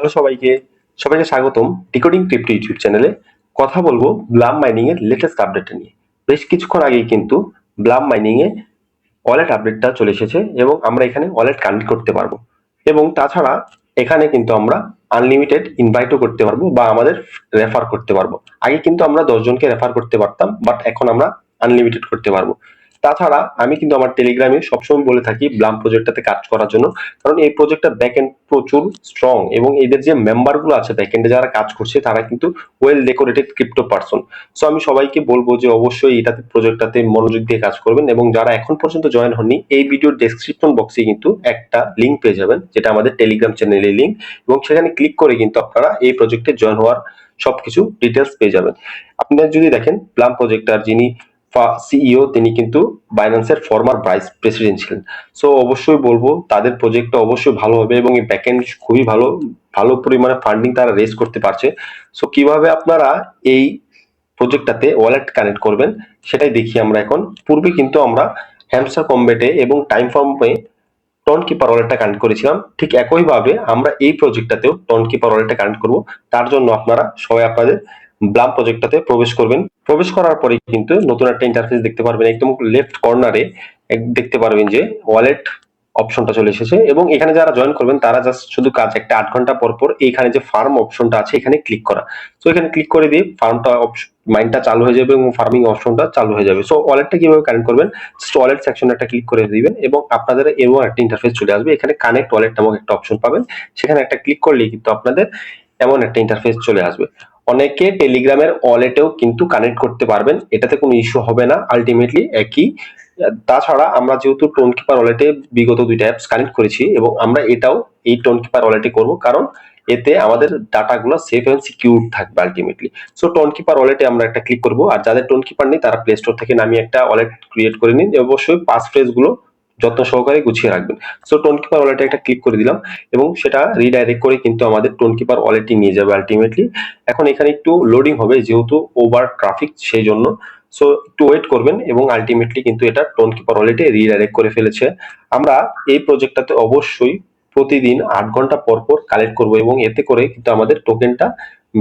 Hello সবাইকে সবাইকে স্বাগতম ডিকোডিং ক্রিপ্টো ইউটিউব চ্যানেলে। কথা বলবো ব্লাম মাইনিং এর লেটেস্ট আপডেট নিয়ে। বেশ কিছুক্ষণ আগেই কিন্তু ব্লাম মাইনিং এ ওয়ালেট আপডেটটা চলে এসেছে এবং আমরা এখানে ওয়ালেট কানেক্ট করতে পারবো এবং তাছাড়া এখানে কিন্তু আমরা আনলিমিটেড ইনভাইটও করতে পারবো বা আমাদের রেফার করতে পারবো। আগে কিন্তু আমরা 10 জনকে রেফার করতে পারতাম, বাট এখন আমরা আনলিমিটেড করতে পারবো। তাছাড়া আমি কিন্তু আমার টেলিগ্রামে সবসময় বলে থাকি ব্লাম প্রজেক্টটাতে কাজ করার জন্য, কারণ এই প্রজেক্টটা ব্যাকএন্ড প্রচুর স্ট্রং এবং এদের যে মেম্বার গুলো আছে ব্যাকএন্ডে যারা কাজ করছে তারা কিন্তু well decorated crypto person. So আমি সবাইকে বলবো যে অবশ্যই এটাতে প্রজেক্টটাতে মনোযোগ দিয়ে কাজ করবেন এবং যারা এখন পর্যন্ত জয়েন হননি এই ভিডিওর ডেসক্রিপশন বক্সে কিন্তু একটা লিংক পেয়ে যাবেন যেটা আমাদের টেলিগ্রাম চ্যানেলের লিংক, এবং সেখানে ক্লিক করে কিন্তু আপনারা এই প্রজেক্টে জয়েন হওয়ার সবকিছু ডিটেলস পেয়ে যাবেন। আপনারা যদি দেখেন ব্লাম প্রজেক্টটার যিনি সিইও তিনি কিন্তু বাইন্যান্সের ফর্মার ভাইস প্রেসিডেন্ট ছিলেন। সো অবশ্যই বলবো তাদের প্রজেক্টটা অবশ্যই ভালো হবে এবং এই ব্যাকএন্ড খুবই ভালো ভালো পরিমাণে ফান্ডিং তারা রেজ করতে পারছে। সো কিভাবে আপনারা এই প্রজেক্টটাতে ওয়ালেট কানেক্ট করবেন সেটাই দেখি আমরা এখন। পূর্বে কিন্তু আমরা হ্যামস্টার কম্বেটে এবং টাইম ফর্মে টোন কিপার ওয়ালেটটা কানেক্ট করেছিলাম, ঠিক একইভাবে আমরা এই প্রজেক্টটাতেও টোন কিপার ওয়ালেটটা কানেক্ট করব। তার জন্য আপনারা সবাই আপনাদের ব্লাম প্রজেক্টটাতে প্রবেশ করবেন। প্রবেশ করার পরে কিন্তু নতুন একটা ইন্টারফেস দেখতে পারবেন। একদম লেফট কর্নারে দেখতে পারবেন যে ওয়ালেট অপশনটা চলে এসেছে এবং এখানে যারা জয়েন করবেন তারা জাস্ট শুধু কাজ একটা 8 ঘন্টা পর পর এইখানে যে ফার্ম অপশনটা আছে এখানে ক্লিক করা। সো এখানে ক্লিক করে দিয়ে ফার্মটা মাইন্ডটা চালু হয়ে যাবে এবং ফার্মিং অপশনটা চালু হয়ে যাবে। সো ওয়ালেটটা কিভাবে কানেক্ট করবেন, জাস্ট ওয়ালেট সেকশনে একটা ক্লিক করে দিবেন এবং আপনাদের এমন একটা ইন্টারফেস চলে আসবে। এখানে কানেক্ট ওয়ালেট নামক একটা অপশন পাবেন, সেখানে একটা ক্লিক করলেই কিন্তু আপনাদের এমন একটা ইন্টারফেস চলে আসবে। অনেকে টেলিগ্রামের ওয়ালেটেও কিন্তু কানেক্ট করতে পারবেন, এটাতে কোনো ইস্যু হবে না, আলটিমেটলি একই। তাছাড়া আমরা যেহেতু টোন কিপার ওয়ালেটে বিগত দুইটা অ্যাপস কানেক্ট করেছি এবং আমরা এটাও এই টোন কিপার ওয়ালেটে করব, কারণ এতে আমাদের ডাটাগুলো সেফ এন্ড সিকিউর থাকবে আলটিমেটলি। সো টোন কিপার ওয়ালেটে আমরা একটা ক্লিক করব, আর যাদের টোন কিপার নেই তারা প্লে স্টোর থেকে নামিয়ে একটা ওয়ালেট ক্রিয়েট করে নিন, অবশ্যই পাস ফ্রেজ গুলো যত্ন সহকারে গুছিয়ে রাখবেন। সো টোন কিপার ওয়ালেটে একটা ক্লিক করে দিলাম এবং সেটা রিডাইরেক্ট করে কিন্তু আমাদের টোন কিপার ওয়ালেটে নিয়ে যাবে আলটিমেটলি। এখন এখানে একটু লোডিং হবে যেহেতু ওভার ট্রাফিক, সেই জন্য। সো একটু ওয়েট করবেন এবং আলটিমেটলি কিন্তু এটা টোন কিপার ওয়ালেটে রিডাইরেক্ট করে ফেলেছে। আমরা এই প্রজেক্টটাতে অবশ্যই প্রতিদিন 8 ঘন্টা পর পর কালেক্ট করব এবং এতে করে কিন্তু আমাদের টোকেনটা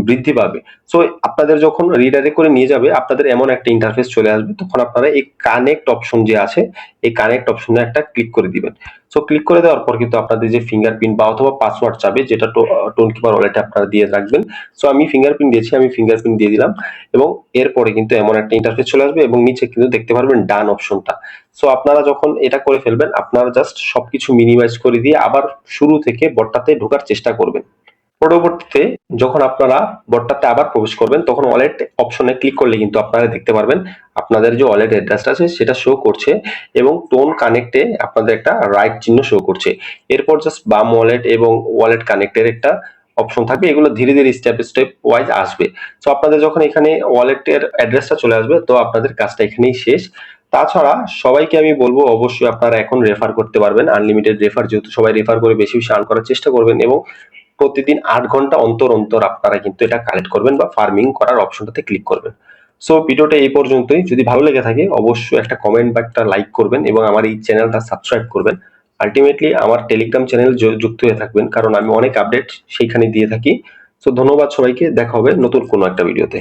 বৃদ্ধি পাবে। সো আপনাদের যখন রিডাইরেক্ট করে নিয়ে যাবে আপনাদের এমন একটা ইন্টারফেস চলে আসবে, তখন আপনারা এই কানেক্ট অপশন যে আছে এই কানেক্ট অপশনে একটা ক্লিক করে দিবেন। সো ক্লিক করে দেওয়ার পর কিন্তু আপনাদের যে ফিঙ্গারপ্রিন্ট বা অথবা পাসওয়ার্ড চাবে যেটা টোন কিপার ওয়ালেটে আপনারা দিয়ে রাখবেন। সো আমি ফিঙ্গারপ্রিন্ট দিয়েছি, আমি ফিঙ্গারপ্রিন্ট দিয়ে দিলাম এবং এরপরে কিন্তু এমন একটা ইন্টারফেস চলে আসবে এবং নিচে কিন্তু দেখতে পারবেন ডান অপশনটা। সো আপনারা যখন এটা করে ফেলবেন আপনারা জাস্ট সবকিছু মিনিমাইজ করে দিয়ে আবার শুরু থেকে বটটাতে ঢোকার চেষ্টা করবেন। পরবর্তীতে যখন আপনারা বটটাতে আবার প্রবেশ করবেন তখন ওয়ালেট অপশনে ক্লিক করলে কিন্তু আপনারা দেখতে পারবেন আপনাদের যে ওয়ালেট অ্যাড্রেসটা আছে সেটা শো করছে এবং টোন কানেক্টে আপনাদের একটা রাইট চিহ্ন শো করছে। এরপর জাস্ট বাম ওয়ালেট এবং ওয়ালেট কানেক্টের একটা অপশন থাকবে, এগুলো ধীরে ধীরে স্টেপ স্টেপ ওয়াইজ আসবে। সো আপনাদের যখন এখানে ওয়ালেটের অ্যাড্রেসটা চলে আসবে তো আপনাদের কাজটা এখানেই শেষ। তাছাড়া সবাইকে আমি বলবো অবশ্যই আপনারা এখন রেফার করতে পারবেন, আনলিমিটেড রেফার, যেহেতু সবাই রেফার করে বেশি বেশি আর্ন করার চেষ্টা করবেন এবং প্রতিদিন 8 ঘন্টা অন্তর অন্তর আপনারা কিন্তু এটা কালেক্ট করবেন বা ফার্মিং করার অপশনটাতে ক্লিক করবেন। সো ভিডিওটা এই পর্যন্তই। যদি ভালো লেগে থাকে অবশ্যই একটা কমেন্ট বা একটা লাইক করবেন এবং আমার এই চ্যানেলটা সাবস্ক্রাইব করবেন। আলটিমেটলি আমার টেলিগ্রাম চ্যানেল যুক্ত হয়ে থাকবেন, কারণ আমি অনেক আপডেট সেইখানে দিয়ে থাকি। সো ধন্যবাদ সবাইকে, দেখা হবে নতুন কোনো একটা ভিডিওতে।